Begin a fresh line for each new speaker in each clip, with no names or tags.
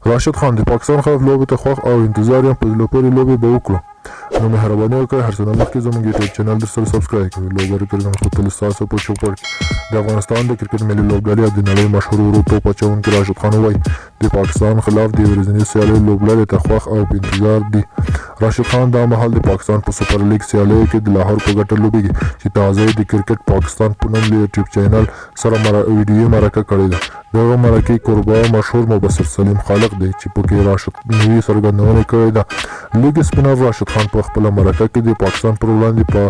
راشد خان د پاکستان خلاف لوبې ته خوښ او انتظار یم په زړه پورې لوبې به وکړو نو مهرباني وکړئ هر څه نه مخکې زموږ یوټیوب چینل درسره سبسکرایب کړئ لوبډلې کرکټ خو تل ستاسو په چوپړ کې د افغانستان د کرکټ ملي لوبډلې او د نړۍ مشهور ورو توپ اچوونکي راشد خان وایي د پاکستان خلاف د ورځنۍ سیالیو لوبډلې ته خوښ او په انتظار دي راشد خان دا مهال د پاکستان په سپر لیګ سیالیو کې د لاهور په ګټه لوبېږي چې تازه د کرکټ پاکستان په نوم له یوټیوب چینل سره ویډیو مرکه کړې ده دغه مرکې کوربه مشهور مبصر سلیم خالق دی چې پکې راشد نوي څرګندونه کړې ده لیګ سپینر راشد خان په خپله مرکه کې د پاکستان پر وړاندې په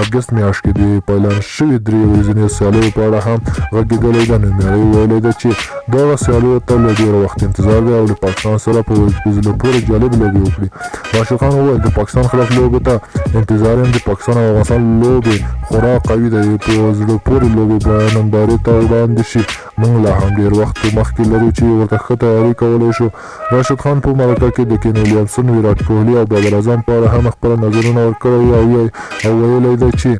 اګست میاشت کې د پایلان شوي درې ورځنیو سیالیو په اړه هم غږېدلی ده نومیالۍ ویلي ده چې دغه سیالیو ته له ډېره وخت انتظار دی او له پاکستان سره په زړه پورې جالب لوبې وکړي راشد خان وویل د پاکستان خلاف لوبې ته انتظار یم د پاکستان او افغانستان لوبې خورا قوي ده په زړه پورې لوبې به نندارې ته وړاندې شي موږ لا هم ډېر وخت مخکې لرو چې ورته ښه تیاري کولی شو راشد خان په مرکه کې د کین ویلیامسن ویراټ کوهلي او بابر اعظم په اړه هم خپل نظرونه ورکړي او ویلی دی چې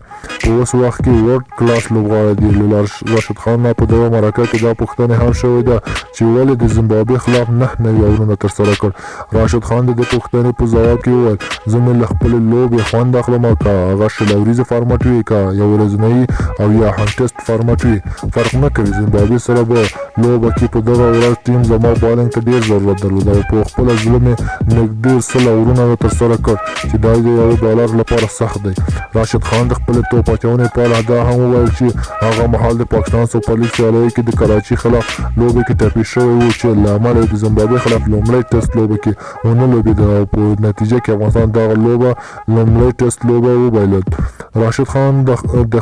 په اوس وخت کې ورلډ کلاس لوبغاړی دی له راشد خان نه په دغه مرکه کې دا پوښتنې هم شوې ده چې ولې د زیمبابوې خلاف 9 نوي اورونه ترسره کړ راشد خان د دې پوښتنې په ځواب کې وویل زه مې له خپلې لوبې خوند اخلم او که هغه شل اوریزه فارمټ وي که یو ورځنی او یا هم ټیسټ فارمټ وي فرق نه کوي زیمبابوې سره به لوبه کې په دغه ورځ ټیم زما بالنګ ته ډېر ضرورت درلود او په خپله زړه مې نږدې 100 اورونه ترسره کړ چې دا د یو بالر لپاره سخت دی راشد خان د خپلې توپ اچونې په اړه دا هم وویل چې هغه مهال د پاکستان سوپر لیګ سیالیو کې د کراچي خلاف لوبې کې ټپي شوی و چې له امله د زیمبابوې خلاف لومړی ټیسټ لوبه کې ونه لوبېده او په نتیجه کې افغانستان دغه لوبه لومړی ټیسټ لوبه وبایلل راشد خان د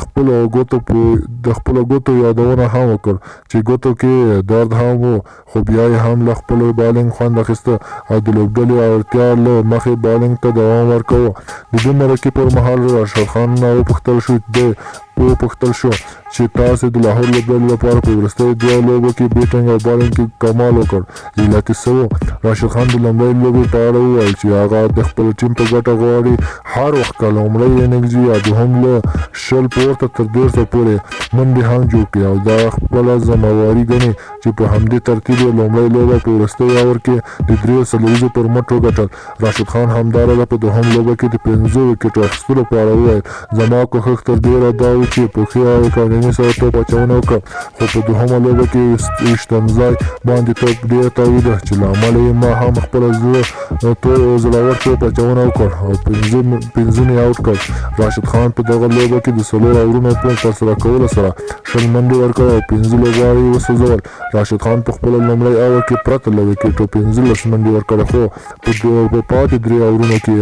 خپلو ګوتو یادونه هم وکړ چې ګوتو کې درد هم و خو بیا یې هم له خپل بالنګ خوند اخیسته او د لوبډلې اړتیا له مخې بالنګ ته دوام ورکوه د دې مرکې پر مهال راشد خان نه وپوښتل شو چې تاسې د لاهور لوبډلې لپاره په وروستیو دوه لوبو کې بیټنګ او بالنګ کې کمال وکړ علت یې څه و راشد خان د لومړۍ لوبې په اړه وویل چې هغه د خپل ټیم په ګټه غواړي هر وخت که لومړی اننګز یا دوهم له 100 پورته تر 150 پورې منډې هم جوړ کړي او دا خپله ذمهواري ګڼي چې په همدې ترتیب یې لومړۍ لوبه په وروستي اوور کې د 3 څلوریزو پر مټ وګټل راشد خان همداراله په دوهم لوبه کې د 15 وکټو اخیستلو په اړه وویل زما کوښښ تر ډېره دا و چې په ښې او قانوني سره توپ اچونه وکړم خو په دوهمه لوبه کې ویشتم باندې توپ ډېر تاویده چې له امله یې ما هم خپله زړور توپ اچونه وکړ او 15 مې آوټ کړ راشد خان په دغه لوبه کې د 4 اورونو په ترسره کولو سره 6 منډې ورکړې او 15 لوبغاړي یې وسوځول راشد خان په خپله لومړی اوور کې پرته له وکټو 15 منډې ورکړې خو په پاتې 3 اورونو کې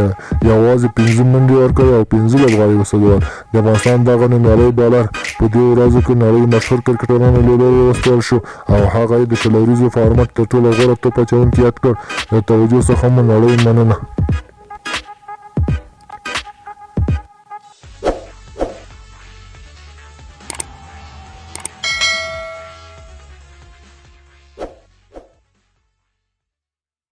یوازې 15 منډې ورکړې او 15 لوبغاړي وسوځول د افغانستان دغه نومیالی بالر په دې ورځو کې نړۍ مشهور کرکټرانو له لوري وستایل شو او هغه یې د 100 اوریزو فارمټ تر ټولو غوره توپ اچوونکی یاد کړ د توجه څخه مو نړۍ مننه